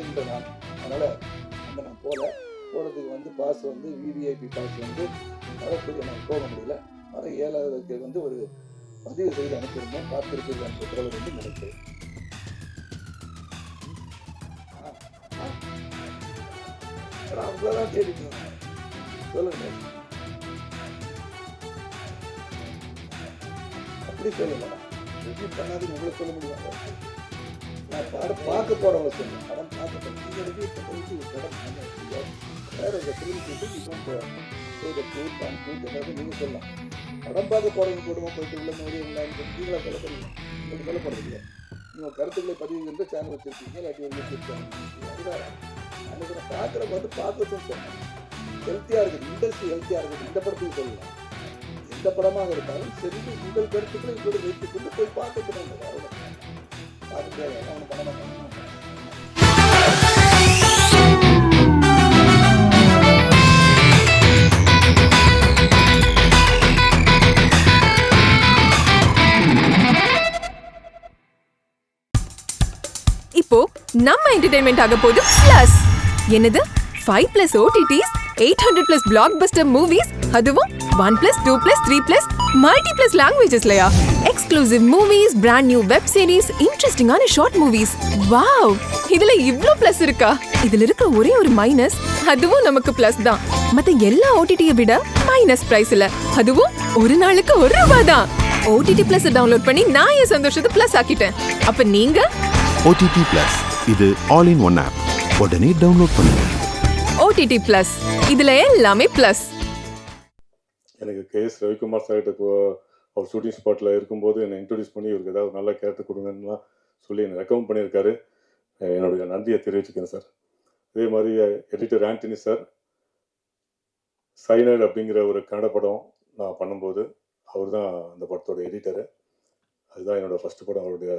இருக்கின்ற நான். அதனால் அங்கே நான் போகிறதுக்கு வந்து பாஸ் வந்து விவிஐபி பாஸ் வந்து வரக்கூடிய நான் போக முடியல. வர 7வது வந்து ஒரு பதிவு செய்து அனுப்பியிருந்தோம். காத்திருக்கிறது என்ற தோழர் வந்து நினைக்கிறேன். அவங்களதான் தேடிக்கணும். சொல்லுங்க. அப்படி சொல்லலாம். ரிவ்யூ பண்ணாது உங்களை சொல்ல முடியாது. நான் படம் பார்க்க போறவங்க சொல்லுவேன். படம் பார்க்க போறேன். நீங்க ரிவ்யூ பண்ணுறதுக்கு படம் பண்ண வேற இந்த ஃபிலிம் ஏதாவது நீங்க சொல்லலாம். படம் பார்க்க போறவங்க கூடமா போயிட்டு உள்ள நோடி உள்ளான்னு நீங்களா சொல்ல போறீங்க. உங்களுக்கு சொல்லப்படுறது இல்லை. நீங்கள் கருத்துக்களை பதிவுகின்ற சேனல் வச்சிருக்கீங்க. இல்லாட்டி ஒரு யூடியூப் சேனல். அதுதான் அன்னைக்கு நான் பார்க்குறப்ப வந்து பார்க்கறதும் சொன்னேன். ஹெல்த்தியாக இருக்குது, இண்டஸ்ட்ரி ஹெல்த்தியாக இருக்குது. இந்த படத்துக்கு சொல்லலாம். எந்த படமாக இருந்தாலும் சரி உங்கள் கருத்துக்களை கூட வைத்துக் கொண்டு போய் பார்த்துட்டு அவ்வளோ பார்த்துட்டு அவனை படமாக. இப்போ நம்ம என்டர்டைன்மெண்ட் ஆக போகுது பிளஸ். என்னது 5+ OTTs, 800+ blockbuster movies, அதுவும் 1+, 2+, 3+, multi+ languagesலயா? Exclusive movies, brand new web series, இன்ட்ரெஸ்டிங்கான ஷார்ட் மூவிஸ். வாவ், இதுல இவ்ளோ பிளஸ் இருக்கா? இதுல இருக்க ஒரே ஒரு மைனஸ், அதுவும் நமக்கு பிளஸ் தான். மத்த எல்லா OTT-யை விட மைனஸ் பிரைஸ்ல, அதுவும் ஒரு நாளுக்கு ₹1 தான். OTT Plus டவுன்லோட் பண்ணி நான் என் சந்தோஷத்தை பிளஸ் ஆக்கிட்டேன். அப்ப நீங்க OTT Plus இது ஆல் இன் ஒன் ஆப். உடனே டவுன்லோட் பண்ணுங்க. OTT Plus இதுல எல்லாமே பிளஸ். எனக்கு KS ரவிக்குமார் சார்கிட்ட அவர் ஷூட்டிங் ஸ்பாட்டில் இருக்கும்போது என்னை இன்ட்ரடியூஸ் பண்ணி இவருக்கு ஏதாவது நல்ல கேரக்டர் கொடுங்கன்னுலாம் சொல்லி என்னை ரெக்கமெண்ட் பண்ணியிருக்காரு. என்னுடைய நன்றியை தெரிவிச்சுக்கிறேன் சார். அதே மாதிரி எடிட்டர் ஆண்டனி சார், சைனட் அப்படிங்கிற ஒரு கன்னட படம் நான் பண்ணும்போது அவர் தான் அந்த படத்தோட எடிட்டரு. அதுதான் என்னோடய ஃபஸ்ட்டு படம் அவருடைய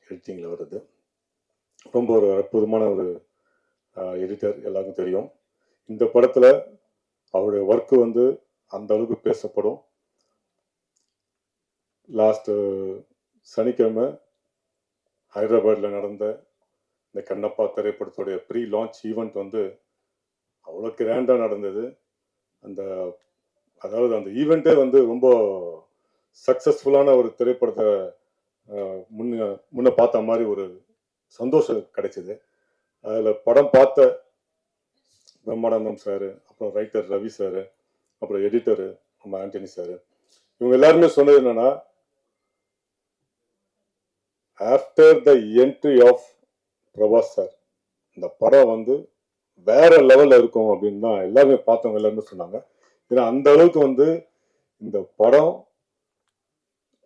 எடிட்டிங்கில் வருது. ரொம்ப ஒரு அற்புதமான ஒரு எடிட்டர், எல்லாருக்கும் தெரியும். இந்த படத்தில் அவருடைய ஒர்க்கு வந்து அந்த அளவுக்கு பேசப்படும். லாஸ்ட்டு சனிக்கிழமை ஹைதராபாத்தில் நடந்த இந்த கண்ணப்பா திரைப்படத்துடைய ப்ரீ லான்ச் ஈவெண்ட் வந்து அவ்வளோ கிராண்டாக நடந்தது. அதாவது அந்த ஈவெண்ட்டே வந்து ரொம்ப சக்ஸஸ்ஃபுல்லான ஒரு திரைப்படத்தை முன்ன பார்த்த மாதிரி ஒரு சந்தோஷம் கிடைச்சிது. அதில் படம் பார்த்த பிரம்மானந்தம் சார், அப்புறம் ரைட்டர் ரவி சார், அப்புறம் எடிட்டரு நம்ம ஆண்டனி சார், இவங்க எல்லாருமே சொன்னது என்னன்னா, after the entry of Prabhas sir இந்த படம் வந்து வேற லெவலில் இருக்கும் அப்படின்னு தான் எல்லாருமே பார்த்தவங்க எல்லாருமே சொன்னாங்க. ஏன்னா அந்த அளவுக்கு வந்து இந்த படம்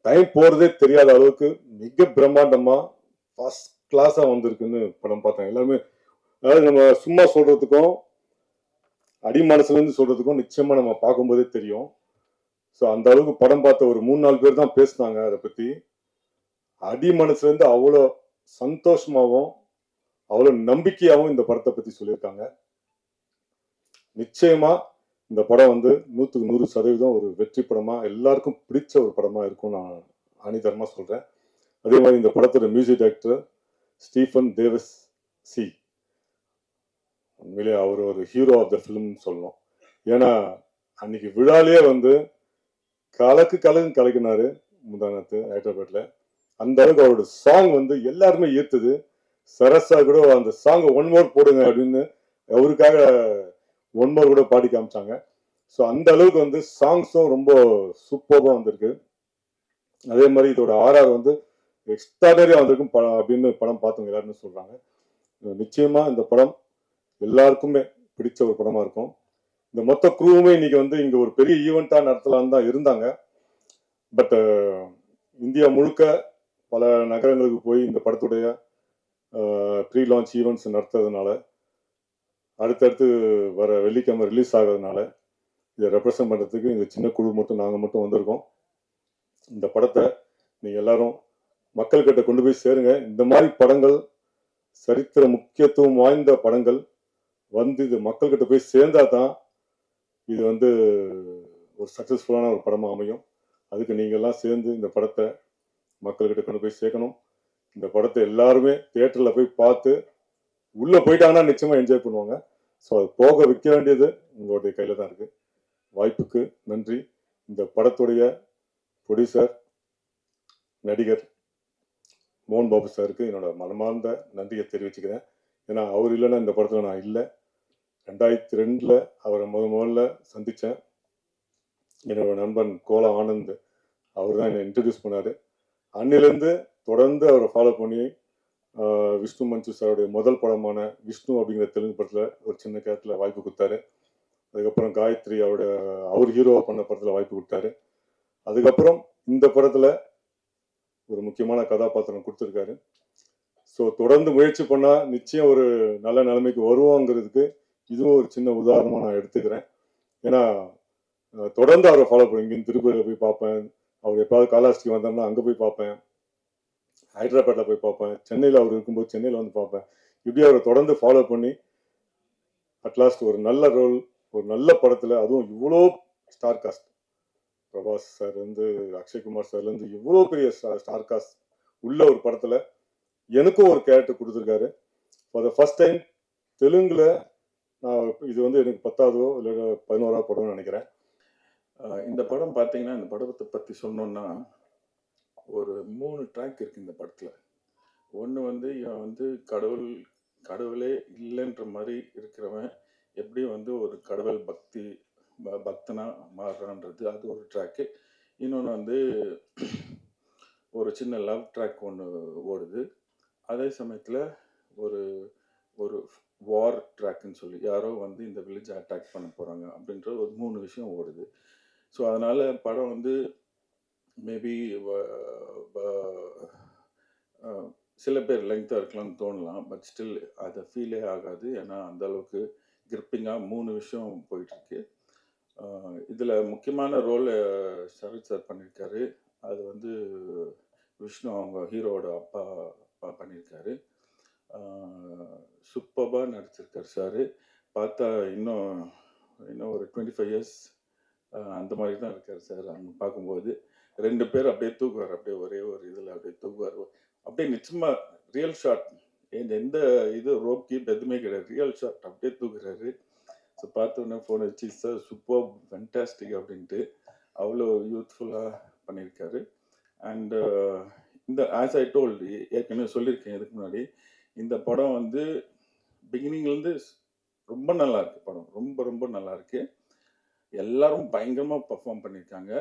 டைம் போகிறதே தெரியாத அளவுக்கு மிக பிரம்மாண்டமாக ஃபர்ஸ்ட் கிளாஸாக வந்திருக்குன்னு படம் பார்த்தாங்க எல்லாருமே. அதாவது நம்ம சும்மா சொல்கிறதுக்கும் அடி மனசுலேருந்து சொல்கிறதுக்கும் நிச்சயமாக நம்ம பார்க்கும்போதே தெரியும். ஸோ அந்த அளவுக்கு படம் பார்த்த ஒரு 3-4 பேர் தான் பேசினாங்க அதை பற்றி. அடி மனசுலேருந்து அவ்வளோ சந்தோஷமாகவும் அவ்வளோ நம்பிக்கையாகவும் இந்த படத்தை பற்றி சொல்லியிருக்காங்க. நிச்சயமாக இந்த படம் வந்து 100% ஒரு வெற்றி படமாக எல்லாருக்கும் பிடிச்ச ஒரு படமாக இருக்கும் நான் ஆணித்தரமாக சொல்கிறேன். அதே மாதிரி இந்த படத்தோட மியூசிக் டைரக்டர் ஸ்டீஃபன் தேவஸ் சி, உண்மையிலே அவர் ஒரு ஹீரோ ஆஃப் த ஃபிலிம்னு சொல்லணும். ஏன்னா அன்னைக்கு விழாலேயே வந்து கலக்குனாரு முந்தானத்து ஹைதராபாத்தில். அந்த அளவுக்கு அவரோட சாங் வந்து எல்லாருமே ஈர்த்தது. சரஸா கூட அந்த சாங்கை 1 more போடுங்க அப்படின்னு அவருக்காக 1 more கூட பாடி காமிச்சாங்க. ஸோ அந்த அளவுக்கு வந்து சாங்ஸும் ரொம்ப சூப்பராக வந்திருக்கு. அதே மாதிரி இதோட RR வந்து எக்ஸ்ட்ராடனரியாக வந்திருக்கும் அப்படின்னு படம் பார்த்தவங்க எல்லாருமே சொல்கிறாங்க. நிச்சயமாக இந்த படம் எல்லாருக்குமே பிடிச்ச ஒரு படமாக இருக்கும். இந்த மொத்த குரூவுமே இன்னைக்கு வந்து இங்கே ஒரு பெரிய ஈவெண்ட்டாக நடத்தலான்னு தான் இருந்தாங்க. பட் இந்தியா முழுக்க பல நகரங்களுக்கு போய் இந்த படத்துடைய ப்ரீ லான்ச் ஈவெண்ட்ஸ் நடத்துறதுனால, அடுத்தடுத்து வர வெள்ளிக்கிழமை ரிலீஸ் ஆகிறதுனால இதை ரெப்ரசன்ட் பண்ணுறதுக்கு இந்த சின்ன குழு மட்டும் நாங்கள் மட்டும் வந்திருக்கோம். இந்த படத்தை நீங்கள் எல்லாரும் மக்கள்கிட்ட கொண்டு போய் சேருங்க. இந்த மாதிரி படங்கள், சரித்திர முக்கியத்துவம் வாய்ந்த படங்கள் வந்து இது மக்கள்கிட்ட போய் சேர்ந்தா தான் இது வந்து ஒரு சக்ஸஸ்ஃபுல்லான ஒரு படமாக அமையும். அதுக்கு நீங்கள்லாம் சேர்ந்து இந்த படத்தை மக்கள்கிட்ட கொண்டு போய் சேர்க்கணும். இந்த படத்தை எல்லாருமே தியேட்டரில் போய் பார்த்து உள்ளே போயிட்டாங்கன்னா நிச்சயமாக என்ஜாய் பண்ணுவாங்க. ஸோ அது போக வைக்க வேண்டியது உங்களுடைய கையில் தான் இருக்குது. வாய்ப்புக்கு நன்றி. இந்த படத்துடைய ப்ரொடியூசர் நடிகர் மோகன் பாபு சாருக்கு என்னோட மனமார்ந்த நன்றியை தெரிவிச்சுக்கிறேன். ஏன்னா அவர் இல்லைன்னா இந்த படத்தில் நான் இல்லை. 2002 அவரை முதல்ல சந்தித்தேன். என்னோட நண்பன் கோலா ஆனந்த் அவர் தான் என்னை இன்ட்ரடியூஸ் பண்ணார். அன்னிலேருந்து தொடர்ந்து அவரை ஃபாலோ பண்ணி விஷ்ணு மஞ்சு சாருடைய முதல் படமான விஷ்ணு அப்படிங்கிற தெலுங்கு படத்தில் ஒரு சின்ன கேரக்டரில் வாய்ப்பு கொடுத்தாரு. அதுக்கப்புறம் காயத்ரி அவர் ஹீரோவாக பண்ண படத்தில் வாய்ப்பு கொடுத்தாரு. அதுக்கப்புறம் இந்த படத்தில் ஒரு முக்கியமான கதாபாத்திரம் கொடுத்துருக்காரு. ஸோ தொடர்ந்து முயற்சி பண்ணால் நிச்சயம் ஒரு நல்ல நிலைமைக்கு வருவோங்கிறதுக்கு இதுவும் ஒரு சின்ன உதாரணமாக நான் எடுத்துக்கிறேன். ஏன்னா தொடர்ந்து அவரை ஃபாலோ பண்ணி இங்கே திருப்பதியில் போய் பார்ப்பேன். அவர் எப்பாவது காலாஸ்டிக்கு வந்தாருன்னா அங்கே போய் பார்ப்பேன். ஹைதராபாத்தில் போய் பார்ப்பேன். சென்னையில் அவர் இருக்கும்போது சென்னையில் வந்து பார்ப்பேன். இப்படி அவரை தொடர்ந்து ஃபாலோ பண்ணி அட்லாஸ்ட் ஒரு நல்ல ரோல், ஒரு நல்ல படத்தில், அதுவும் இவ்வளோ ஸ்டார் காஸ்ட், பிரபாஸ் சார்லேருந்து அக்ஷய்குமார் சார்லேருந்து இவ்வளோ பெரிய ஸ்டார் காஸ்ட் உள்ள ஒரு படத்தில் எனக்கும் ஒரு கேரக்டர் கொடுத்துருக்காரு. ஃபார் த ஃபர்ஸ்ட் டைம் தெலுங்கில் நான் இது வந்து எனக்கு 10ஆவதோ இல்லை 11ஆவது படம்னு நினைக்கிறேன். இந்த படம் பார்த்தீங்கன்னா, இந்த படத்தை பற்றி சொன்னோன்னா ஒரு 3 ட்ராக் இருக்குது இந்த படத்தில். ஒன்று வந்து இவன் வந்து கடவுளே இல்லைன்ற மாதிரி இருக்கிறவன் எப்படி வந்து ஒரு கடவுள் பக்தனா மாறுறான்றது அது ஒரு ட்ராக்கு. இன்னொன்று வந்து ஒரு சின்ன லவ் ட்ராக் ஒன்று ஓடுது. அதே சமயத்தில் ஒரு ஒரு வார் ட்ராக்குன்னு சொல்லி யாரோ வந்து இந்த வில்லேஜை அட்டாக் பண்ண போகிறாங்க அப்படின்ற ஒரு 3 விஷயம் ஓடுது. ஸோ அதனால் படம் வந்து மேபி சில பேர் லெங்க்தாக இருக்கலாம்னு தோணலாம். பட் ஸ்டில் அதை ஃபீலே ஆகாது. ஏன்னா அந்தளவுக்கு கிரிப்பிங்காக 3 விஷயம் போயிட்டுருக்கு. இதில் முக்கியமான ரோல் சரத் சார் பண்ணியிருக்காரு. அது வந்து விஷ்ணு அவங்க ஹீரோவோட அப்பா பண்ணியிருக்காரு. சூப்பராக நடிச்சிருக்காரு சார். பார்த்தா இன்னும் ஒரு 25 இயர்ஸ் அந்த மாதிரி தான் இருக்கார் சார். அவங்க பார்க்கும்போது 2 பேர் அப்படியே தூக்குவார். அப்படியே ஒரே ஒரு இதில் அப்படியே தூக்குவார். அப்படியே நிச்சயமாக ரியல் ஷாட், எந்த இது ரோப் கீப் எதுவுமே கிடையாது, ரியல் ஷாட் அப்படியே தூக்குறாரு. ஸோ பார்த்தோன்னே ஃபோன் வச்சு சார் சூப்பர் ஃபென்டாஸ்டிக் அப்படின்ட்டு அவ்வளோ யூத்ஃபுல்லாக பண்ணியிருக்காரு. அண்டு இந்த ஆஸ் ஐ டோல்டு ஏற்கனவே சொல்லியிருக்கேன் இதுக்கு முன்னாடி, இந்த படம் வந்து பிகினிங்லேருந்து ரொம்ப நல்லா இருக்கு. படம் ரொம்ப ரொம்ப நல்லா இருக்கு. எல்லாரும் பயங்கரமாக பர்ஃபார்ம் பண்ணியிருக்காங்க.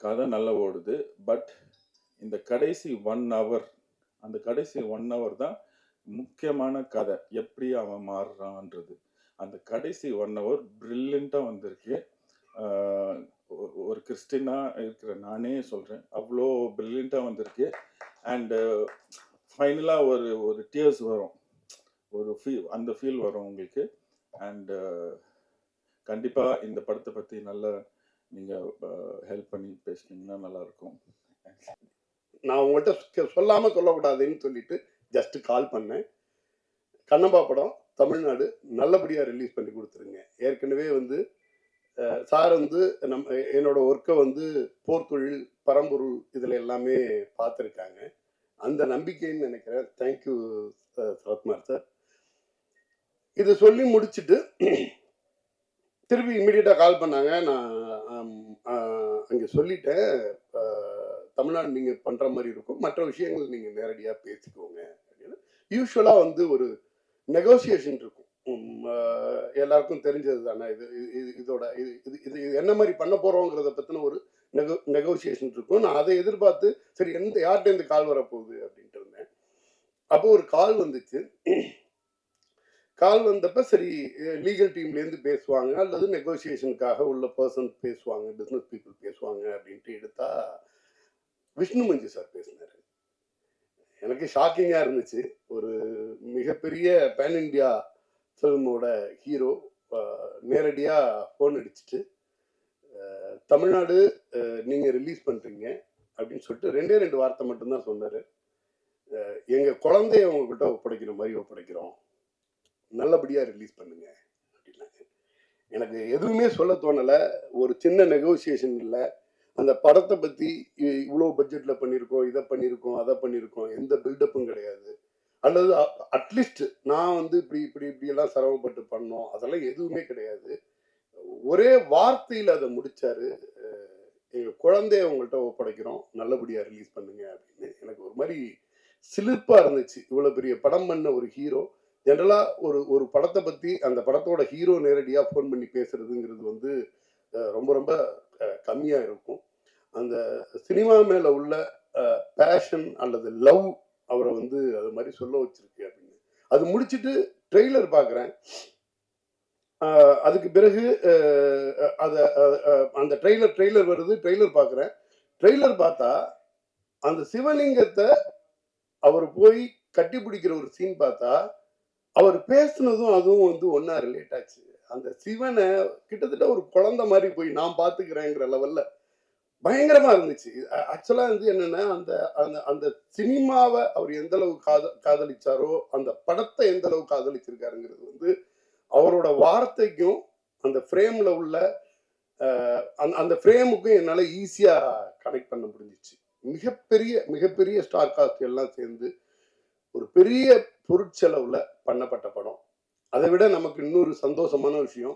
கதை நல்லா ஓடுது. பட் இந்த கடைசி 1 hour, அந்த கடைசி 1 hour தான் முக்கியமான கதை. எப்படி அவன் மாறுறான்றது அந்த கடைசி 1 hour பிரில்லியண்ட்டாக வந்திருக்கு. ஒரு கிறிஸ்டினாக இருக்கிற நானே சொல்கிறேன், அவ்வளோ பிரில்லியண்ட்டாக வந்திருக்கு. அண்டு ஃபைனலாக ஒரு டியர்ஸ் வரும், ஒரு அந்த ஃபீல் வரும் உங்களுக்கு. அண்டு கண்டிப்பாக இந்த படத்தை பற்றி நல்லா நீங்கள் ஹெல்ப் பண்ணி பேசுனீங்கன்னா நல்லாயிருக்கும். நான் உங்கள்கிட்ட சொல்லாமல் சொல்லக்கூடாதுன்னு சொல்லிட்டு ஜஸ்ட்டு கால் பண்ணேன். கண்ணப்பா படம் தமிழ்நாடு நல்லபடியாக ரிலீஸ் பண்ணி கொடுத்துருங்க. ஏற்கனவே வந்து சார் வந்து என்னோட ஒர்க்கை வந்து போர் தொழில், பரம்பொருள் இதில் எல்லாமே பார்த்துருக்காங்க. அந்த நம்பிக்கைன்னு நினைக்கிறேன். Thank you Sarathkumar sir. இதை சொல்லி முடிச்சுட்டு திருப்பி இம்மிடியட்டாக கால் பண்ணாங்க. நான் அங்கே சொல்லிட்டேன், தமிழ்நாடு நீங்கள் பண்ணுற மாதிரி இருக்கும், மற்ற விஷயங்கள் நீங்கள் நேரடியாக பேசிக்கோங்க அப்படின்னு. யூஸ்வலாக வந்து ஒரு நெகோசியேஷன் இருக்கும். எல்லாருக்கும் தெரிஞ்சது தானே. இது என்ன மாதிரி பண்ண போகிறோங்கிறத பற்றின ஒரு நெகோசியேஷன் இருக்கும். நான் அதை எதிர்பார்த்து சரி யார்கிட்ட இருந்து கால் வரப்போகுது அப்படின்ட்டு இருந்தேன். அப்போ ஒரு கால் வந்துச்சு. கால் வந்தப்ப சரி லீகல் டீம்லேருந்து பேசுவாங்க அல்லது நெகோசியேஷனுக்காக உள்ள பர்சன் பேசுவாங்க, பிஸ்னஸ் பீப்புள் பேசுவாங்க அப்படின்ட்டு எடுத்தா விஷ்ணு மஞ்சு சார் பேசினார். எனக்கு ஷாக்கிங்காக இருந்துச்சு. ஒரு மிகப்பெரிய பேன் இண்டியா ஃபில்மோட ஹீரோ நேரடியாக ஃபோன் அடிச்சுட்டு தமிழ்நாடு நீங்கள் ரிலீஸ் பண்ணுறீங்க அப்படின்னு சொல்லிட்டு 2 வார்த்தை மட்டும்தான் சொன்னார். எங்கள் குழந்தைய உங்ககிட்ட ஒப்படைக்கிற மாதிரி ஒப்படைக்கிறோம், நல்லபடியாக ரிலீஸ் பண்ணுங்க அப்படின்னாங்க. எனக்கு எதுவுமே சொல்ல தோணலை. ஒரு சின்ன நெகோசியேஷன் இல்லை. அந்த படத்தை பற்றி இவ்வளோ பட்ஜெட்டில் பண்ணியிருக்கோம், இதை பண்ணியிருக்கோம், அதை பண்ணியிருக்கோம், எந்த பில்டப்பும் கிடையாது. அல்லது அட்லீஸ்ட் நான் வந்து இப்படி இப்படி இப்படியெல்லாம் சிரமப்பட்டு பண்ணோம், அதெல்லாம் எதுவுமே கிடையாது. ஒரே வார்த்தையில் அதை முடிச்சாரு. எங்கள் குழந்தைய உங்கள்கிட்ட ஒப்படைக்கிறோம், நல்லபடியாக ரிலீஸ் பண்ணுங்க அப்படின்னு. எனக்கு ஒரு மாதிரி சிலிர்ப்பாக இருந்துச்சு. இவ்வளோ பெரிய படம் பண்ண ஒரு ஹீரோ ஜென்ரலாக ஒரு படத்தை பற்றி அந்த படத்தோட ஹீரோ நேரடியாக ஃபோன் பண்ணி பேசுறதுங்கிறது வந்து ரொம்ப ரொம்ப கம்மியாக இருக்கும். அந்த சினிமா மேலே உள்ள பேஷன் அல்லது லவ் அவரை வந்து அது மாதிரி சொல்ல வச்சிருக்கு அப்படின்னு. அது முடிச்சுட்டு ட்ரெய்லர் பார்க்குறேன். அதுக்கு பிறகு அந்த ட்ரெய்லர் வருது. ட்ரெய்லர் பார்க்குறேன். ட்ரெய்லர் பார்த்தா அந்த சிவலிங்கத்தை அவர் போய் கட்டி பிடிக்கிற ஒரு சீன் பார்த்தா அவர் பேசுனதும் அதுவும் வந்து ஒன்னா ரிலேட் ஆச்சு. அந்த சிவனை கிட்டத்தட்ட ஒரு குழந்தை மாதிரி போய் நான் பார்த்துக்கிறேங்கிற லெவல்ல பயங்கரமா இருந்துச்சு. ஆக்சுவலா வந்து என்னன்னா அந்த அந்த அந்த சினிமாவை அவர் எந்த அளவு காதலிச்சாரோ அந்த படத்தை எந்த அளவு காதலிச்சிருக்காருங்கிறது வந்து அவரோட வார்த்தைக்கும் அந்த ஃப்ரேம்ல உள்ள அந்த ஃப்ரேமுக்கும் என்னால் ஈஸியா கனெக்ட் பண்ண முடிஞ்சிச்சு. மிகப்பெரிய ஸ்டார் காஸ்ட் எல்லாம் சேர்ந்து ஒரு பெரிய பொருட்செலவுல பண்ணப்பட்ட படம். அதை விட நமக்கு இன்னொரு சந்தோஷமான விஷயம்,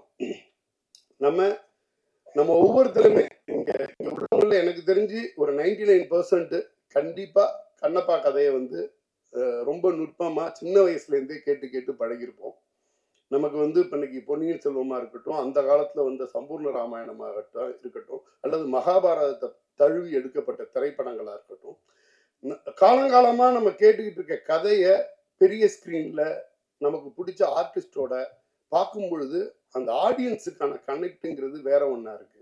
நம்ம ஒவ்வொருத்தருமே இங்க உள்ளவங்கள எனக்கு தெரிஞ்சு ஒரு 99% கண்டிப்பா கண்ணப்பா கதையை வந்து ரொம்ப நுட்பமா சின்ன வயசுல இருந்தே கேட்டு பழகிருப்போம். நமக்கு வந்து இப்ப இன்னைக்கு பொன்னியின் செல்வமா இருக்கட்டும், அந்த காலத்துல வந்த சம்பூர்ண ராமாயணமாகட்டும் இருக்கட்டும், அல்லது மகாபாரதத்தை தழுவி எடுக்கப்பட்ட திரைப்படங்களா இருக்கட்டும், காலங்காலமா நம்ம கேட்டுக்கிட்டு இருக்க கதையை பெரிய ஸ்கிரீன்ல நமக்கு பிடிச்ச ஆர்டிஸ்டோட பார்க்கும் பொழுது அந்த ஆடியன்ஸுக்கான கனெக்ட்ங்கிறது வேற ஒன்றா இருக்கு.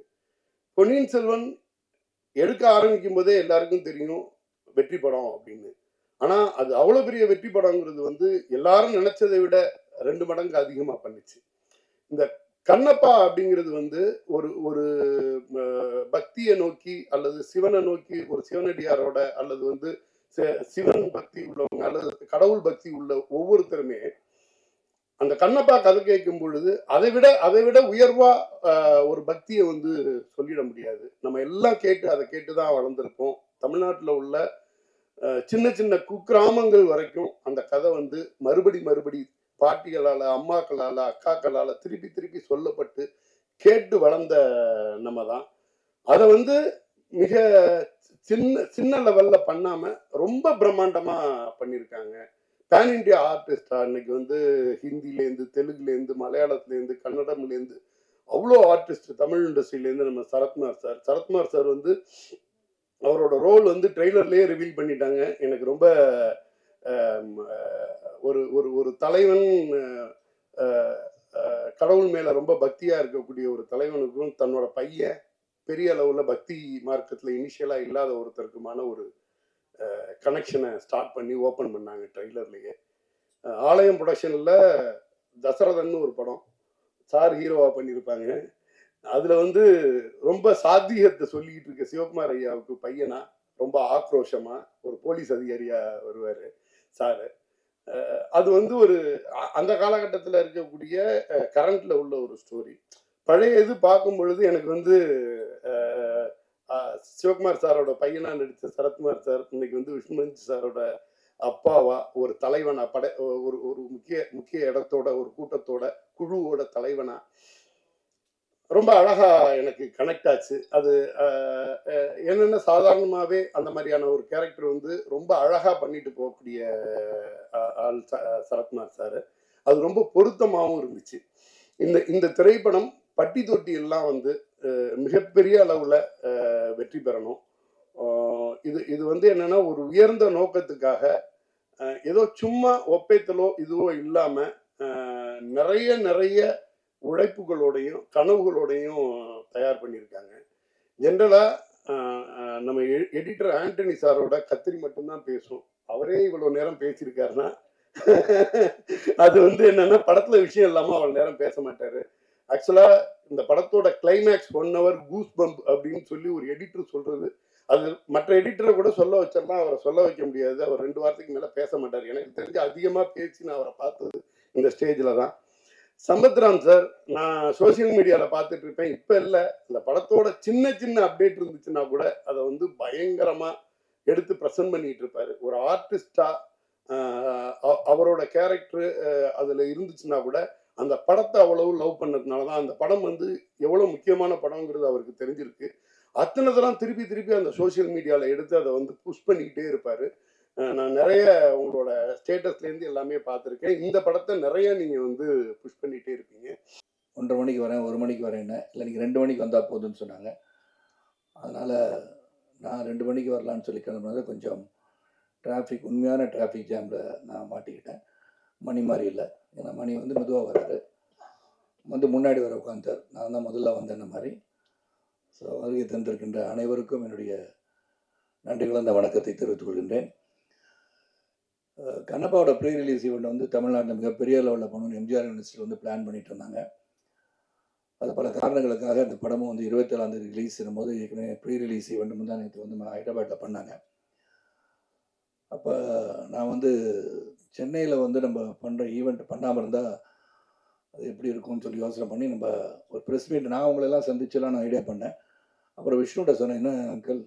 பொன்னியின் செல்வன் எடுக்க ஆரம்பிக்கும் போதே எல்லாருக்கும் தெரியும் வெற்றி படம் அப்படின்னு. ஆனா அது அவ்வளவு பெரிய வெற்றி படங்கிறது வந்து எல்லாரும் நினைச்சதை விட 2 மடங்கு அதிகமா பண்ணுச்சு. இந்த கண்ணப்பா அப்படிங்கிறது வந்து ஒரு பக்தியை நோக்கி அல்லது சிவனை நோக்கி ஒரு சிவனடியாரோட அல்லது வந்து சிவன் பக்தி உள்ளவங்க அல்லது கடவுள் பக்தி உள்ள ஒவ்வொருத்தருமே அந்த கண்ணப்பா கதை கேட்கும் பொழுது அதை விட உயர்வா ஒரு பக்தியை வந்து சொல்லிட முடியாது. நம்ம எல்லாம் அதை கேட்டுதான் வளர்ந்துருக்கோம். தமிழ்நாட்டில் உள்ள சின்ன குக்கிராமங்கள் வரைக்கும் அந்த கதை வந்து மறுபடி பாட்டிகளால அம்மாக்களால அக்காக்களால திருப்பி சொல்லப்பட்டு கேட்டு வளர்ந்த நம்ம தான். அதை வந்து மிக சின்ன லெவல்ல பண்ணாம ரொம்ப பிரம்மாண்டமா பண்ணியிருக்காங்க. பேன் இண்டியா ஆர்டிஸ்டா இன்னைக்கு வந்து ஹிந்திலேருந்து தெலுங்குலேருந்து மலையாளத்துலேருந்து கன்னடம்லேருந்து அவ்வளோ ஆர்டிஸ்ட் தமிழ் இண்டஸ்ட்ரியிலேருந்து நம்ம சரத்குமார் சார் வந்து அவரோட ரோல் வந்து ட்ரெய்லர்லேயே ரிவீல் பண்ணிட்டாங்க. எனக்கு ரொம்ப ஒரு தலைவன் கடவுள் மேல ரொம்ப பக்தியா இருக்கக்கூடிய ஒரு தலைவனுக்கும் தன்னோட பையன் பெரிய அளவுல பக்தி மார்க்கத்துல இனிஷியலா இல்லாத ஒருத்தருக்குமான ஒரு கனெக்ஷனை ஸ்டார்ட் பண்ணி ஓப்பன் பண்ணாங்க ட்ரெய்லர்லயே. ஆலயம் ப்ரொடக்ஷன்ல தசரதன்னு ஒரு படம் சார் ஹீரோவா பண்ணியிருப்பாங்க. அதுல வந்து ரொம்ப சாத்தியத்தை சொல்லிக்கிட்டு இருக்க சிவகுமார் ஐயாவுக்கு பையனா ரொம்ப ஆக்ரோஷமா ஒரு போலீஸ் அதிகாரியா வருவாரு சாரு. அது வந்து ஒரு அந்த காலகட்டத்தில் இருக்கக்கூடிய கரண்ட்ல உள்ள ஒரு ஸ்டோரி. பழைய இது பார்க்கும் பொழுது எனக்கு வந்து சிவகுமார் சாரோட பையனா நடித்த சரத்குமார் சார் இன்னைக்கு வந்து விஷ்ணுமஞ்சி சாரோட அப்பாவா ஒரு தலைவனா ஒரு முக்கிய இடத்தோட ஒரு கூட்டத்தோட குழுவோட தலைவனா ரொம்ப அழகா எனக்கு கனெக்ட் ஆச்சு. அது என்னென்ன சாதாரணமாகவே அந்த மாதிரியான ஒரு கேரக்டர் வந்து ரொம்ப அழகா பண்ணிட்டு போகக்கூடிய ஆள் சரத்குமார் சார். அது ரொம்ப பொருத்தமாகவும் இருந்துச்சு. இந்த திரைப்படம் பட்டி தொட்டி எல்லாம் வந்து மிகப்பெரிய அளவுல வெற்றி பெறணும். இது வந்து என்னன்னா ஒரு உயர்ந்த நோக்கத்துக்காக ஏதோ சும்மா ஒப்பைத்தலோ இதுவோ இல்லாம நிறைய உழைப்புகளோடையும் கனவுகளோடையும் தயார் பண்ணியிருக்காங்க. ஜென்ரலா நம்ம எடிட்டர் ஆண்டனி சாரோட கத்திரி மட்டும்தான் பேசும். அவரே இவ்வளவு நேரம் பேசியிருக்காருன்னா அது வந்து என்னன்னா படத்துல விஷயம் இல்லாம அவ்வளவு நேரம் பேச மாட்டாரு. ஆக்சுவலா இந்த படத்தோட கிளைமேக்ஸ் 1 hour கூஸ் பம்ப் அப்படின்னு சொல்லி ஒரு எடிட்டர் சொல்றது, அது மற்ற எடிட்டரை கூட சொல்ல வச்சிடலாம், அவரை சொல்ல வைக்க முடியாது. அவர் 2 வாரத்துக்கு மேல பேச மாட்டார். எனக்கு தெரிஞ்சு அதிகமா பேசி நான் அவரை பார்த்தது இந்த ஸ்டேஜ்ல தான். சம்பத்ராம் சார் நான் சோசியல் மீடியால பார்த்துட்டு இருப்பேன். இப்ப இல்லை, இந்த படத்தோட சின்ன அப்டேட் இருந்துச்சுன்னா கூட அதை வந்து பயங்கரமா எடுத்து ப்ரெசென்ட் பண்ணிட்டு இருப்பாரு. ஒரு ஆர்டிஸ்டா அவரோட கேரக்டர் அதில் இருந்துச்சுன்னா கூட அந்த படத்தை அவ்வளவு லவ் பண்ணதுனால தான் அந்த படம் வந்து எவ்வளோ முக்கியமான படங்கிறது அவருக்கு தெரிஞ்சிருக்கு. அத்தனைதெல்லாம் திருப்பி திருப்பி அந்த சோஷியல் மீடியாவில் எடுத்து அதை வந்து புஷ் பண்ணிக்கிட்டே இருப்பார். நான் நிறைய உங்களோட ஸ்டேட்டஸ்லேருந்து எல்லாமே பார்த்துருக்கேன். இந்த படத்தை நிறைய நீங்கள் வந்து புஷ் பண்ணிகிட்டே இருப்பீங்க. 1:30 மணிக்கு வரேன், 1 மணிக்கு வரேன்னு, இல்லை நீங்கள் 2 மணிக்கு வந்தால் போதும்னு சொன்னாங்க. அதனால் நான் 2 மணிக்கு வரலான்னு சொல்லி கிளம்புனது கொஞ்சம் டிராஃபிக், உண்மையான டிராஃபிக் ஜாமில் நான் மாட்டிக்கிட்டேன். மணி மாதிரி இல்லை, ஏன்னா மணி வந்து மெதுவாக வர்றாரு, வந்து முன்னாடி வர உட்காந்தார். நான் தான் முதல்ல வந்தேன்ன மாதிரி. ஸோ வருகை தந்திருக்கின்ற அனைவருக்கும் என்னுடைய நன்றி கலந்த வணக்கத்தை தெரிவித்துக் கொள்கின்றேன். கண்ணப்பாவோட ப்ரீ ரிலீஸ் ஈவெண்ட் வந்து தமிழ்நாட்டில் மிகப்பெரிய லெவலில் பண்ணணும்னு எம்ஜிஆர் யூனிவர்சிட்டி வந்து பிளான் பண்ணிட்டு இருந்தாங்க. அது பல காரணங்களுக்காக அந்த படமும் வந்து 27ஆம் தேதி ரிலீஸ் பண்ணும்போது ஏற்கனவே ப்ரீ ரிலீஸ் ஈவெண்ட் முந்தா நேற்று வந்து ஹைதராபாத்தில் பண்ணாங்க. அப்போ நான் வந்து சென்னையில் வந்து நம்ம பண்ணுற ஈவெண்ட் பண்ணாமல் இருந்தால் அது எப்படி இருக்கும்னு சொல்லி யோசனை பண்ணி நம்ம ஒரு ப்ரெஸ் மீட் நான் அவங்களெல்லாம் சந்திச்செல்லாம் நான் ஐடியா பண்ணேன். அப்புறம் விஷ்ணுகிட்ட சொன்னேன், என்ன அங்கிள்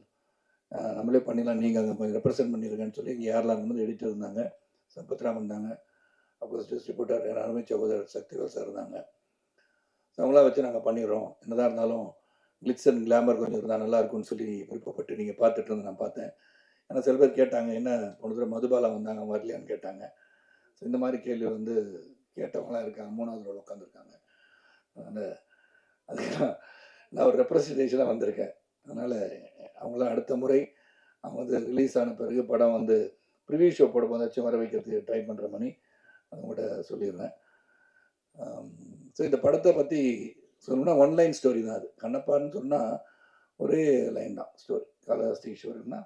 நம்மளே பண்ணிடலாம், நீங்கள் அங்கே கொஞ்சம் ரெப்ரசென்ட் பண்ணியிருக்கேன்னு சொல்லி இங்கே யாரெல்லாம் வந்து எடிட்டர் இருந்தாங்க, சம்பத்ராம் இருந்தாங்க, அப்புறம் டிஸ்ட்ரிபியூட்டர் எல்லாருமே சகோதரர் சக்திவேல் சார் இருந்தாங்க. ஸோ அவங்களாம் வச்சு நாங்கள் பண்ணிடுறோம், என்னதான் இருந்தாலும் கிளிட்ஸ் அண்ட் கிளாமர் கொஞ்சம் இருந்தால் நல்லாயிருக்கும்னு சொல்லி விருப்பப்பட்டு நீங்கள் பார்த்துட்டு இருந்து நான் பார்த்தேன். ஏன்னா சில பேர் கேட்டாங்க, என்ன போன தடவை மதுபாலா வந்தாங்க வரலையான்னு கேட்டாங்க. ஸோ இந்த மாதிரி கேள்வி வந்து கேட்டவங்களாம் இருக்காங்க, 3வது ரோல் உட்காந்துருக்காங்க. அதனால் அதுக்கெல்லாம் நான் ஒரு ரெப்ரஸன்டேஷனாக வந்திருக்கேன். அதனால் அவங்களாம் அடுத்த முறை அவங்க வந்து ரிலீஸ் ஆன பிறகு படம் வந்து ப்ரிவியூ ஷோ போடும்போது வச்சு வர வைக்கிறதுக்கு ட்ரை பண்ணுற மாதிரி அவங்கள்ட்ட சொல்லிடுறேன். ஸோ இந்த படத்தை பற்றி சொல்லணும்னா 1 லைன் ஸ்டோரி தான் அது. கண்ணப்பான்னு சொன்னால் ஒரே லைன் தான் ஸ்டோரி. காளஹஸ்தி ஈஸ்வரன்னா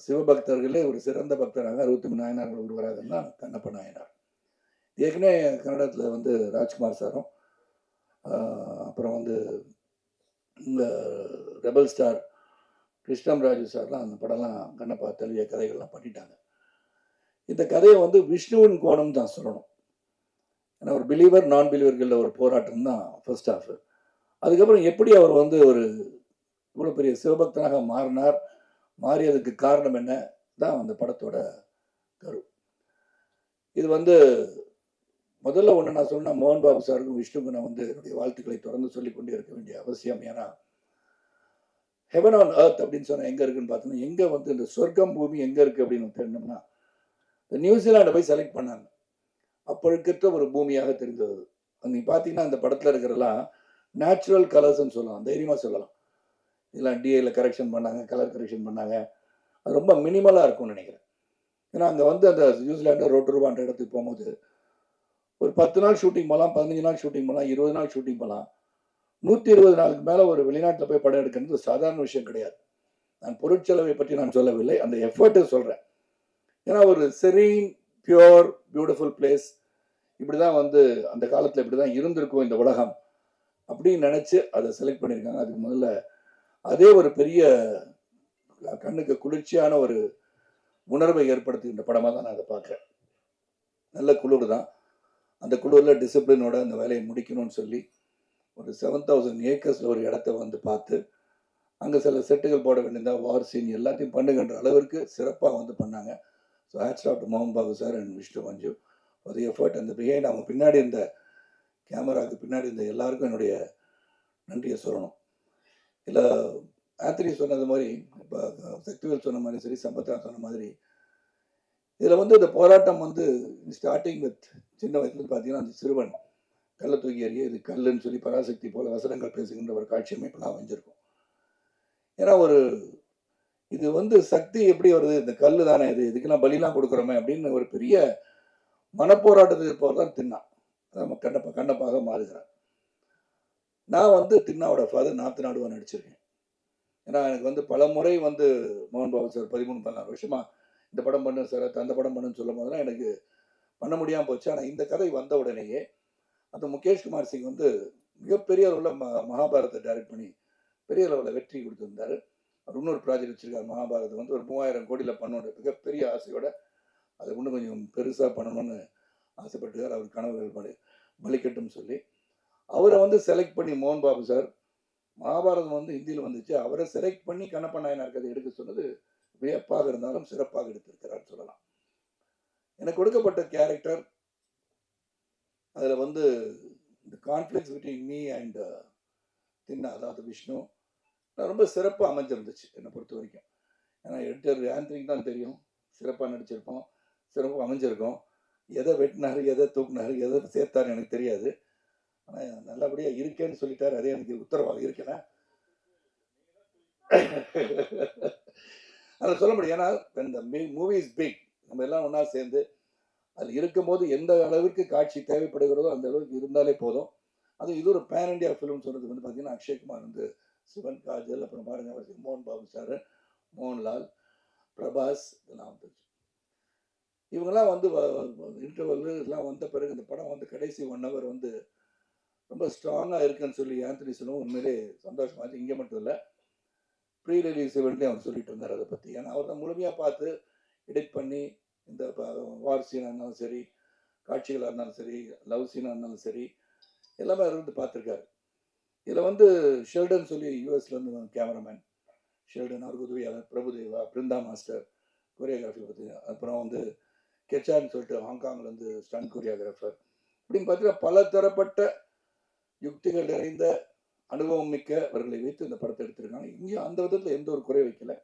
சிவபக்தர்களே ஒரு சிறந்த பக்தராக 63 நாயனார்கள் ஒருவராக தான் கண்ணப்ப நாயனார். ஏற்கனவே கன்னடத்தில் வந்து ராஜ்குமார் சாரும் அப்புறம் வந்து இந்த ரெபல் ஸ்டார் கிருஷ்ணம் ராஜு சார்லாம் அந்த படம்லாம் கண்ணப்பா தழுவிய கதைகள்லாம் பண்ணிட்டாங்க. இந்த கதையை வந்து விஷ்ணுவின் கோணம் தான் சொல்லணும். ஏன்னா ஒரு பிலீவர் நான் பிலீவர்களில் ஒரு போராட்டம் தான் ஃபர்ஸ்ட் ஹாஃப். அதுக்கப்புறம் எப்படி அவர் வந்து ஒரு இவ்வளோ பெரிய சிவபக்தனாக மாறினார், மாறியதுக்கு காரணம் என்ன தான் அந்த படத்தோட கரு. இது வந்து முதல்ல ஒன்று நான் சொன்னால் மோகன் பாபு சாருக்கும் விஷ்ணுக்கும் நான் வந்து என்னுடைய வாழ்த்துக்களை தொடர்ந்து சொல்லிக்கொண்டே இருக்க வேண்டிய அவசியம். ஏன்னா ஹெவன் ஆன் எர்த் அப்படின்னு சொன்னால் எங்கே இருக்குன்னு பார்த்தோம்னா, எங்கே வந்து இந்த சொர்க்கம் பூமி எங்கே இருக்குது அப்படின்னு தெரிஞ்சோம்னா இந்த நியூசிலாண்டை போய் செலக்ட் பண்ணாங்க. அப்பொழுக்கற்ற ஒரு பூமியாக தெரிந்தது. நீங்கள் பார்த்தீங்கன்னா அந்த படத்தில் இருக்கிறதெல்லாம் நேச்சுரல் கலர்ஸ்ன்னு சொல்லலாம், தைரியமாக சொல்லலாம். இதெல்லாம் டிஏல கரெக்ஷன் பண்ணாங்க, கலர் கரெக்ஷன் பண்ணாங்க. அது ரொம்ப மினிமலாக இருக்கும்னு நினைக்கிறேன். ஏன்னா அங்கே வந்து அந்த நியூசிலாண்டு ரோட்டருவான்ற இடத்துக்கு போகும்போது ஒரு 10 நாள் ஷூட்டிங் போகலாம், 15 நாள் ஷூட்டிங் போகலாம், 20 நாள் ஷூட்டிங் போகலாம். 120 நாளுக்கு மேலே ஒரு வெளிநாட்டில் போய் படம் எடுக்கிறது சாதாரண விஷயம் கிடையாது. நான் பொருட்செலவை பற்றி நான் சொல்லவில்லை, அந்த எஃபர்ட்டு சொல்கிறேன். ஏன்னா ஒரு செரீன் பியூர் பியூட்டிஃபுல் பிளேஸ் இப்படி தான் வந்து அந்த காலத்தில் இப்படி தான் இருந்திருக்கும் இந்த உலகம் அப்படின்னு நினச்சி அதை செலக்ட் பண்ணியிருக்காங்க. அதுக்கு முதல்ல அதே ஒரு பெரிய கண்ணுக்கு குளிர்ச்சியான ஒரு உணர்வை ஏற்படுத்துகின்ற படமாக தான் நான் அதை பார்க்குறேன். நல்ல குளிர் தான். அந்த குளிரில் டிசிப்ளினோட அந்த வேலையை முடிக்கணும்னு சொல்லி ஒரு 7000 ஏக்கர்ஸில் ஒரு இடத்த வந்து பார்த்து அங்கே சில செட்டுகள் போட வேண்டியதா, வார் சீன் எல்லாத்தையும் பண்ணுகின்ற அளவிற்கு சிறப்பாக வந்து பண்ணாங்க. ஸோ ஹேட்ஸ் ஆஃப் டு மோகன் Babu sir and Vishnu Manju for the effort. அந்த பிஹைண்ட் அவங்க பின்னாடி இந்த கேமராவுக்கு பின்னாடி இந்த எல்லாருக்கும் என்னுடைய நன்றியை சொல்லணும். இல்லை ஆத்ரி சொன்னது மாதிரி, இப்போ சக்திவேல் சொன்ன மாதிரி சரி, சம்பத்ரா சொன்ன மாதிரி, இதில் வந்து இந்த போராட்டம் வந்து ஸ்டார்டிங் வித் சின்ன வயசுல பார்த்தீங்கன்னா அந்த சிறுவன் கல்லை தூக்கி எறிய இது கல்லுன்னு சொல்லி பராசக்தி போல வசனங்கள் பேசுகின்ற ஒரு காட்சி அமைப்பெல்லாம் அமைஞ்சிருக்கும். ஏன்னா ஒரு இது வந்து சக்தி எப்படி வருது, இந்த கல் தானே இது, இதுக்கெல்லாம் பலிலாம் கொடுக்குறோமே அப்படின்னு ஒரு பெரிய மனப்போராட்டத்தில் இருப்பவர் தான் தின்னா. நம்ம கண்ணப்பாக மாறுகிறார். நான் வந்து தின்னாவோட ஃபாதர் நாத்து நாடுவா நடிச்சிருக்கேன். ஏன்னா எனக்கு வந்து பல முறை வந்து மோகன் பாபு சார் 13-14 வருஷமா இந்த படம் பண்ணு சார், அந்த படம் பண்ணுன்னு சொல்லும் போதெல்லாம் எனக்கு பண்ண முடியாமல் போச்சு. ஆனால் இந்த கதை வந்த உடனேயே அந்த முகேஷ் குமார் சிங் வந்து மிகப்பெரிய அளவில் மகாபாரத்தை டைரக்ட் பண்ணி பெரிய அளவில் வெற்றி கொடுத்துருந்தாரு. அவர் இன்னொரு ப்ராஜெக்ட் வச்சுருக்காரு, மகாபாரதம் வந்து ஒரு 3000 கோடியில் பண்ணோட மிகப்பெரிய ஆசையோட அதை இன்னும் கொஞ்சம் பெருசாக பண்ணணும்னு ஆசைப்பட்டுக்கார். அவர் கனவுகள் பலிக்கட்டும் சொல்லி அவரை வந்து செலக்ட் பண்ணி மோகன் பாபு சார் மகாபாரதம் வந்து ஹிந்தியில் வந்துச்சு, அவரை செலக்ட் பண்ணி கண்ணப்ப நாயனார் கதை எடுக்க சொன்னது வியப்பாக இருந்தாலும் சிறப்பாக எடுத்திருக்கிறார் சொல்லலாம். எனக்கு கொடுக்கப்பட்ட கேரக்டர் அதில் வந்து இந்த கான்ஃப்ளிக்ஸ் பிட்வீன் மீ அண்ட் தின்னா, அதாவது விஷ்ணு, ரொம்ப சிறப்பாக அமைஞ்சிருந்துச்சு என்னை பொறுத்த வரைக்கும். ஏன்னா எடிட்டர் ஆந்தனிக்கு தான் தெரியும், சிறப்பாக நடிச்சிருப்போம், சிறப்பாக அமைஞ்சிருக்கோம். எதை வெட்டினாரு, எதை தூக்குனாரு, எதை சேர்த்தாரு எனக்கு தெரியாது. ஆனால் நல்லபடியாக இருக்கேன்னு சொல்லிட்டாரு, அதே எனக்கு உத்தரவாதம் இருக்கேன். அதை சொல்ல முடியும். ஏன்னா இந்த மூவி இஸ் பிக், நம்ம எல்லாம் ஒன்றா சேர்ந்து அதில் இருக்கும் போது எந்த அளவிற்கு காட்சி தேவைப்படுகிறதோ அந்த அளவுக்கு இருந்தாலே போதும். அது இது ஒரு பேன் இண்டியா ஃபிலிம் சொன்னது வந்து பார்த்தீங்கன்னா அக்ஷய்குமார் வந்து, சிவன், காஜல், அப்புறம் பாருங்க மோகன் பாபு சார், மோகன்லால், பிரபாஸ், இதெல்லாம் வந்துச்சு. இவங்கெல்லாம் வந்து இன்டர்வல் எல்லாம் வந்த பிறகு இந்த படம் வந்து கடைசி 1 hour வந்து ரொம்ப ஸ்ட்ராங்காக இருக்குன்னு சொல்லி ஆந்தனி சொல்லவும் உண்மையிலே சந்தோஷமாச்சு. இங்கே மட்டும் இல்லை, ப்ரீ ரிலீஸ் இவெண்ட்லேயும் அவர் சொல்லிட்டு இருந்தார் அதை பற்றி. ஏன்னா அவர் தான் முழுமையாக பார்த்து எடிட் பண்ணி இந்த வார் சீனாக இருந்தாலும் சரி, காட்சிகளாக இருந்தாலும் சரி, லவ் சீனாக இருந்தாலும் சரி, எல்லாமே இருந்து பார்த்துருக்காரு. இதில் வந்து ஷெல்டன் சொல்லி யூஎஸ்லேருந்து கேமராமேன் ஷெல்டன், அவருக்கு உதவியாளர் பிரபுதேவா, பிருந்தா மாஸ்டர் கொரியோகிராஃபி பற்றி, அப்புறம் வந்து கெச்சான்னு சொல்லிட்டு ஹாங்காங்லேருந்து ஸ்டன் கொரியோகிராஃபர், இப்படின்னு பார்த்தீங்கன்னா பல தரப்பட்ட யுக்திகள் நிறைந்த அனுபவம் மிக்கவர்களை வைத்து இந்த படத்தை எடுத்திருக்காங்க. இங்கேயும் அந்த விதத்தில் எந்த ஒரு குறை வைக்கல.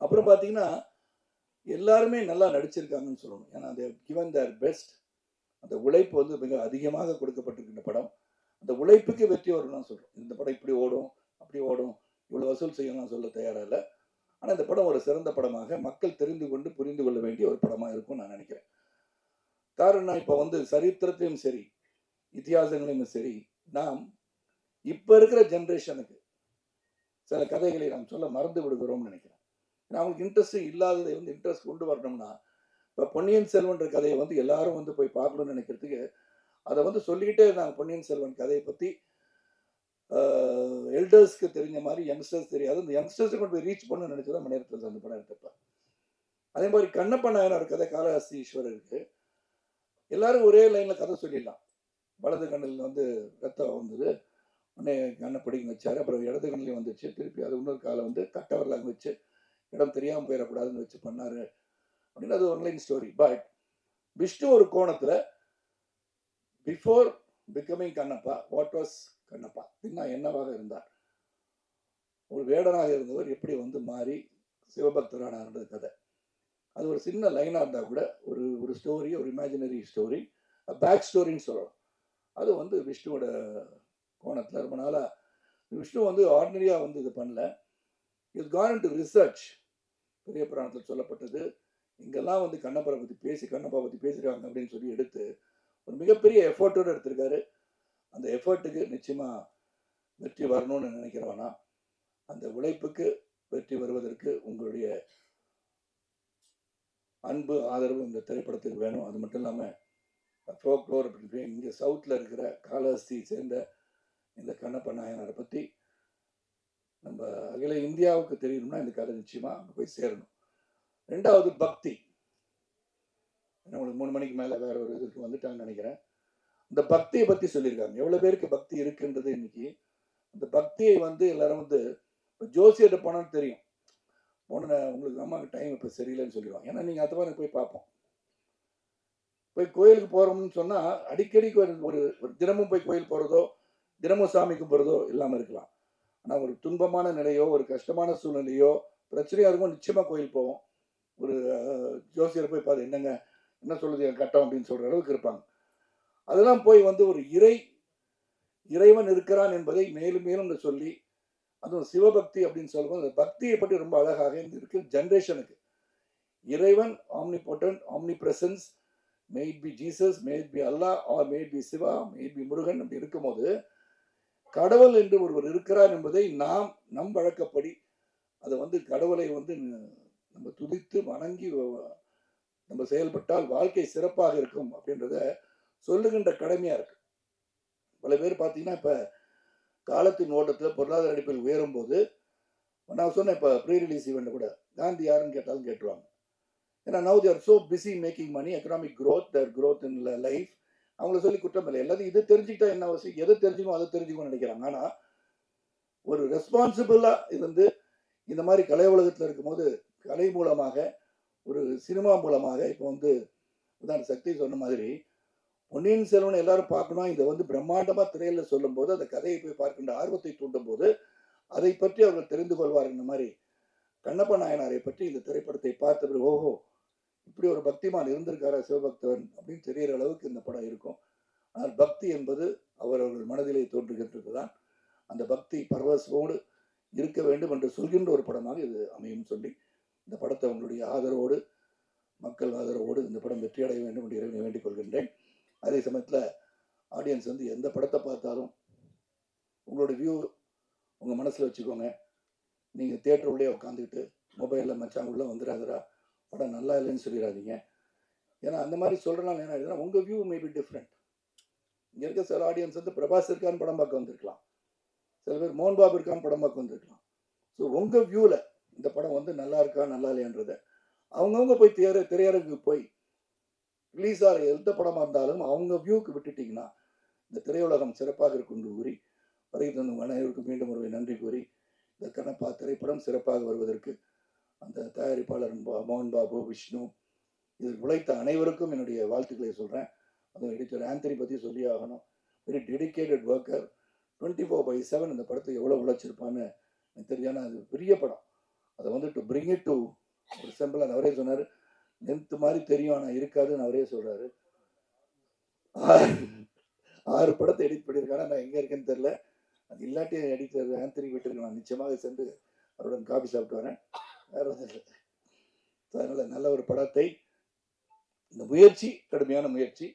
அப்புறம் பார்த்தீங்கன்னா எல்லாருமே நல்லா நடிச்சிருக்காங்கன்னு சொல்லணும். ஏன்னா அந்த கிவன் தேர் பெஸ்ட். அந்த உழைப்பு வந்து மிக அதிகமாக கொடுக்கப்பட்டிருக்கின்ற படம். அந்த உழைப்புக்கு வெற்றி வரும்னு சொல்கிறோம். இந்த படம் இப்படி ஓடும், அப்படி ஓடும், இவ்வளோ வசூல் செய்யணும்னு சொல்ல தயாராக இல்லை. ஆனால் இந்த படம் ஒரு சிறந்த படமாக மக்கள் தெரிந்து கொண்டு புரிந்து கொள்ள வேண்டிய ஒரு படமாக இருக்கும் நான் நினைக்கிறேன். காரணம், இப்போ வந்து சரித்திரத்திலும் சரி, இத்தியாசங்களையும் சரி, நாம் இப்போ இருக்கிற ஜென்ரேஷனுக்கு சில கதைகளை நாம் சொல்ல மறந்து விடுகிறோம்னு நினைக்கிறேன். அவங்களுக்கு இன்ட்ரெஸ்ட் இல்லாததை வந்து இன்ட்ரெஸ்ட் கொண்டு வரணும்னா, இப்போ பொன்னியின் செல்வன்ற கதையை வந்து எல்லாரும் வந்து போய் பார்க்கணும்னு நினைக்கிறதுக்கு அதை வந்து சொல்லிக்கிட்டே இருந்தாங்க. பொன்னியின் செல்வன் கதையை பற்றி எல்டர்ஸ்க்கு தெரிஞ்ச மாதிரி யங்ஸ்டர்ஸ் தெரியாது. அந்த யங்ஸ்டர்ஸை கொண்டு போய் ரீச் பண்ணணும்னு நினைச்சு தான் நேரத்தில் அந்த படம் எடுத்துப்பேன். அதே மாதிரி கண்ணப்ப நாயனார் கதை, காளஹஸ்தி ஈஸ்வரருக்கு எல்லாரும் ஒரே லைனில் கதை சொல்லிடலாம். வலது கண்ணில் வந்து ரத்தம் வந்தது, உடனே கண்ணை பிடிங்க வச்சார், அப்புறம் இடது கண்ணிலையும் வந்துச்சு, திருப்பி அது இன்னொரு காலை வந்து கட்டவரலாங்க வச்சு இடம் தெரியாமல் போயிடக்கூடாதுன்னு வச்சு பண்ணார் அப்படின்னு அது ஒன்லைன் ஸ்டோரி. பட் விஷ்ணு ஒரு கோணத்தில் before becoming Kannappa, what was Kannappa, இன்னும் என்னவாக இருந்தார், ஒரு வேடனாக இருந்தவர் எப்படி வந்து மாறி சிவபக்தரானார்ன்றது கதை. அது ஒரு சின்ன லைனாக இருந்தால் கூட ஒரு ஸ்டோரி, ஒரு இமேஜினரி ஸ்டோரி, பேக் ஸ்டோரின்னு சொல்லலாம். அது வந்து விஷ்ணுவோட கோணத்தில் ரொம்ப நாளாக விஷ்ணு வந்து ஆர்டினரியாக வந்து இது பண்ணல. It Khan to research. பெரிய புராணத்தில் சொல்லப்பட்டது, இங்கெல்லாம் வந்து கண்ணப்பரை பற்றி கண்ணப்பா பற்றி பேசுகிறாங்க அப்படின்னு சொல்லி எடுத்து ஒரு மிகப்பெரிய எஃபர்ட்டோடு எடுத்திருக்காரு. அந்த எஃபர்ட்டுக்கு நிச்சயமாக வெற்றி வரணும்னு நினைக்கிறவனா, அந்த உழைப்புக்கு வெற்றி வருவதற்கு உங்களுடைய அன்பு, ஆதரவு இந்த திரைப்படத்துக்கு வேணும். அது மட்டும் இல்லாமல் ஃபோக்லோர் அப்படின்னு இங்கே சவுத்தில் இருக்கிற காளஹஸ்தி சேர்ந்த இந்த கண்ணப்ப நாயனாரை பற்றி நம்ம அகில இந்தியாவுக்கு தெரியணும்னா இந்த கதை நிச்சயமாக அங்கே போய் சேரணும். ரெண்டாவது பக்தி. உங்களுக்கு 3 மணிக்கு மேலே வேற ஒரு இதுக்கு வந்துட்டாங்கன்னு நினைக்கிறேன். இந்த பக்தியை பற்றி சொல்லியிருக்காங்க. எவ்வளோ பேருக்கு பக்தி இருக்குன்றது இன்னைக்கு. அந்த பக்தியை வந்து எல்லாரும் வந்து இப்போ ஜோசியிட்ட போனான்னு தெரியும், போன உங்களுக்கு அம்மாவுக்கு டைம் இப்போ சரியில்லைன்னு சொல்லிடுவாங்க. ஏன்னா நீங்கள் அதை மாதிரி போய் பார்ப்போம். போய் கோயிலுக்கு போகிறோம்னு சொன்னால் அடிக்கடி ஒரு தினமும் போய் கோயில் போகிறதோ, தினமும் சாமி கும்பிட்றதோ இல்லாமல் இருக்கலாம். ஆனால் ஒரு துன்பமான நிலையோ, ஒரு கஷ்டமான சூழ்நிலையோ, பிரச்சனையாக இருக்கும், நிச்சயமாக கோயில் போவோம். ஒரு ஜோசியரை போய் பார்த்து என்னங்க என்ன சொல்லுது என் கட்டம் அப்படின்னு சொல்கிற அளவுக்கு இருப்பாங்க. அதெல்லாம் போய் வந்து ஒரு இறைவன் இருக்கிறான் என்பதை மேலும் மேலும் சொல்லி, அதுவும் சிவபக்தி அப்படின்னு சொல்லும்போது அந்த பக்தியை பற்றி ரொம்ப அழகாக இருக்கு ஜென்ரேஷனுக்கு. இறைவன் omnipotent, omnipresence, may it be Jesus, may it be Allah, or may it be Shiva, may it be Murugan அப்படி இருக்கும்போது கடவுள் என்று ஒருவர் இருக்கிறார் என்பதை நம் வழக்கப்படி அதை வந்து கடவுளை வந்து நம்ம துதித்து வணங்கி நம்ம செயல்பட்டால் வாழ்க்கை சிறப்பாக இருக்கும் அப்படின்றத சொல்லுகின்ற கடமையா இருக்கு. பல பேர் பார்த்தீங்கன்னா இப்போ காலத்தின் ஓட்டத்தில் பொருளாதார அடிப்பில் உயரும் போது நான் சொன்னேன், இப்போ ப்ரீ ரிலீஸ் ஈவெண்ட் கூட காந்தி யாருன்னு கேட்டாலும் கேட்டுருவாங்க. ஏன்னா now they are so busy making money, economic growth, their growth in life. அவங்கள சொல்லி குற்றம் இல்லை. எல்லாத்தையும் இது தெரிஞ்சுக்கிட்டா என்ன அவசியம், எதை தெரிஞ்சுக்கணும் அதை தெரிஞ்சுக்கணும்னு நினைக்கிறாங்க. ஆனால் ஒரு ரெஸ்பான்சிபிளாக இருந்து இந்த மாதிரி கலை உலகத்தில் இருக்கும்போது கலை மூலமாக ஒரு சினிமா மூலமாக இப்போ வந்து உதாரண சக்தி சொன்ன மாதிரி பொன்னியின் செல்வன் எல்லாரும் பார்க்கணும், இதை வந்து பிரம்மாண்டமாக திரையில் சொல்லும்போது அந்த கதையை போய் பார்க்கின்ற ஆர்வத்தை தூண்டும் போது அதை பற்றி அவர்கள் தெரிந்து கொள்வார். இந்த மாதிரி கண்ணப்ப நாயனாரை பற்றி இந்த திரைப்படத்தை பார்த்த பிறகு ஓஹோ இப்படி ஒரு பக்திமான் இருந்திருக்காரா சிவபக்தவன் அப்படின்னு தெரிகிற அளவுக்கு இந்த படம் இருக்கும். ஆனால் பக்தி என்பது அவரவர்கள் மனதிலே தோன்றுகின்றது தான். அந்த பக்தி பரவசமோடு இருக்க வேண்டும் என்று சொல்கின்ற ஒரு படமாக இது அமையும் சொல்லி இந்த படத்தை உங்களுடைய ஆதரவோடு, மக்கள் ஆதரவோடு இந்த படம் வெற்றியடைய வேண்டும் என்று இறைவனை வேண்டிக் கொள்கின்றேன். அதே சமயத்தில் ஆடியன்ஸ் வந்து எந்த படத்தை பார்த்தாலும் உங்களோட வியூ உங்கள் மனசில் வச்சுக்கோங்க. நீங்கள் தியேட்டர் உள்ளே உட்காந்துக்கிட்டு மொபைலில் மச்சான் உள்ளே வந்துடாதரா படம் நல்லா இல்லைன்னு சொல்லிடாதீங்க. ஏன்னா அந்த மாதிரி சொல்கிறனால என்ன ஆகிடுதுன்னா உங்கள் வியூ மேபி டிஃப்ரெண்ட். இங்கே இருக்க சில ஆடியன்ஸ் வந்து பிரபாஸ் இருக்கான்னு படம் பார்க்க வந்திருக்கலாம், சில பேர் மோகன் பாபு இருக்கான்னு படம் பார்க்க வந்திருக்கலாம். ஸோ உங்கள் வியூவில் இந்த படம் வந்து நல்லா இருக்கா நல்லா இல்லையன்றதை அவங்கவுங்க போய் திரையரங்குக்கு போய் ரிலீஸ் ஆகிற எந்த படமாக இருந்தாலும் அவங்க வியூக்கு விட்டுட்டிங்கன்னா இந்த திரையுலகம் சிறப்பாக இருக்கும் கூறி வருகை தந்த அனைவருக்கும் மீண்டும் ஒரு நன்றி கூறி இந்த கண்ணப்பா திரைப்படம் சிறப்பாக வருவதற்கு அந்த தயாரிப்பாளர் மோகன் பாபு, விஷ்ணு, இதில் உழைத்த அனைவருக்கும் என்னுடைய வாழ்த்துக்களை சொல்கிறேன். அதுவும் எடிட்டர் ஆந்தனி பற்றி சொல்லி ஆகணும். Very dedicated worker. 24/7 இந்த படத்தை எவ்வளோ உழைச்சிருப்பான்னு எனக்கு தெரியானா அது பெரிய படம். அதை வந்து டு பிரிங் இட் டு ஒரு சிம்பிளாக அவரே சொன்னார், நென்த்து மாதிரி தெரியும் ஆனால் இருக்காதுன்னு அவரே சொல்கிறாரு. 6 படத்தை எடிட் பண்ணியிருக்காங்க. நான் எங்கே இருக்கேன்னு தெரில. அது இல்லாட்டி எடிட்டர் ஆந்தனி வீட்டுக்கு நான் நிச்சயமாக சென்று அவருடன் காபி சாப்பிட்டு வரேன். வேறு ஒன்றும் இல்லை. அதனால் நல்ல ஒரு படத்தை, இந்த முயற்சி கடுமையான முயற்சி,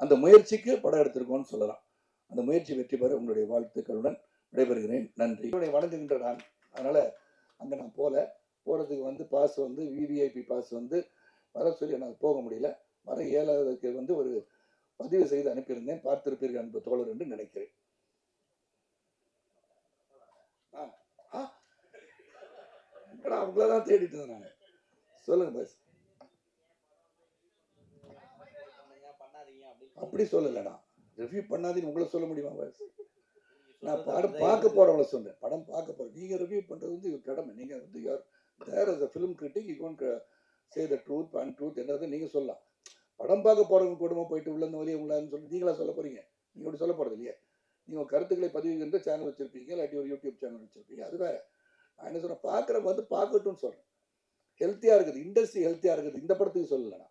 அந்த முயற்சிக்கு படம் எடுத்திருக்கோன்னு சொல்லலாம். அந்த முயற்சி வெற்றி பெற உங்களுடைய வாழ்த்துக்களுடன் விடைபெறுகிறேன். நன்றி. வணங்குகின்ற நான் அதனால் அங்கே நான் போகிறதுக்கு வந்து பாஸ் வந்து விவிஐபி பாஸ் வந்து வர சொல்லி என்னால் போக முடியல. வர 7க்கு வந்து ஒரு பதிவு செய்து அனுப்பியிருந்தேன். பார்த்திருப்பீர்கள் அன்பு தோழர் என்று நினைக்கிறேன். அவங்கள தான் தேடிட்டு இருந்தேன் நான். சொல்லுங்க பாஸ். அப்படி சொல்லலைண்ணா, ரிவ்யூ பண்ணாதீங்க உங்களை சொல்ல முடியுமா பாஸ்? நான் படம் பார்க்க போகிறவங்கள சொன்னேன். படம் பார்க்க போகிறேன். நீங்கள் ரிவ்யூ பண்ணுறது வந்து கடமை. நீங்கள் வந்து there is a film critic, you can't say the truth and truth என்றதை நீங்கள் சொல்லலாம். படம் பார்க்க போகிறவங்க கூடமா போயிட்டு உள்ள வழியை உள்ளான்னு சொல்லி நீங்களா சொல்ல போகிறீங்க? நீங்கள் அப்படி சொல்ல போகிறது இல்லையா? நீங்கள் கருத்துக்களை பதிவுகின்ற சேனல் வச்சுருப்பீங்க, இல்லாட்டி ஒரு யூடியூப் சேனல் வச்சுருப்பீங்க. அது வேறு. நான் என்ன சொல்கிறேன், பார்க்குறவங்க வந்து பார்க்கட்டும்னு சொல்கிறேன். ஹெல்த்தியாக இருக்குது, இண்டஸ்ட்ரி ஹெல்த்தியாக இருக்குது. இந்த படத்துக்கு சொல்லலைண்ணா,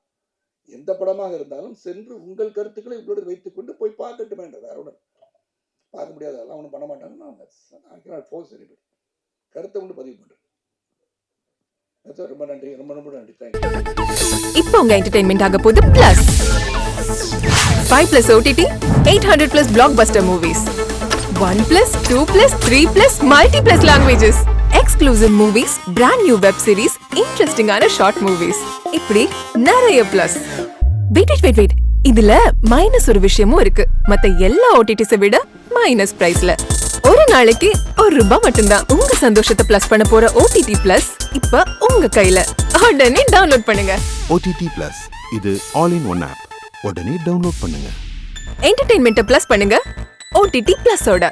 எந்த படமாக இருந்தாலும் சென்று உங்கள் கருத்துக்களை உங்களோட வைத்துக்கொண்டு போய் பார்க்கட்டுமே என்ற வேற ஒன்று பார்க்க முடியாது. அதெல்லாம் ஒன்றும் பண்ண மாட்டாங்கன்னா ஃபோர்ஸ் எனிபடி கருத்தை ஒன்று பதிவு பண்ணுறேன். ரொம்ப நன்றி, ரொம்ப ரொம்ப நன்றி. தேங்க்யூ. இப்போ உங்க என்டர்டெயின்மெண்ட் ஆக போகுது plus 5+ OTT 800+ blockbuster movies 1+, 2+, 3+, multi+ languages, exclusive movies, brand new web series, இன்ட்ரெஸ்டிங்கான ஷார்ட் மூவிஸ், இப்படி நிறைய பிளஸ். வெயிட் இதுல மைனஸ் ஒரு விஷயமும் இருக்கு. மத்த எல்லா ஓடிடிஸை விட மைனஸ் பிரைஸ்ல ஒரு நாளைக்கு ₹1 மட்டும்தான். உங்க சந்தோஷத்தை பிளஸ் பண்ண போற OTT Plus இப்ப உங்க கையில. உடனே டவுன்லோட் பண்ணுங்க. OTT Plus இது ஆல் இன் ஒன் ஆப். உடனே டவுன்லோட் பண்ணுங்க. என்டர்டெயின்மெண்ட்டை பிளஸ் பண்ணுங்க OTT Plus ஓட.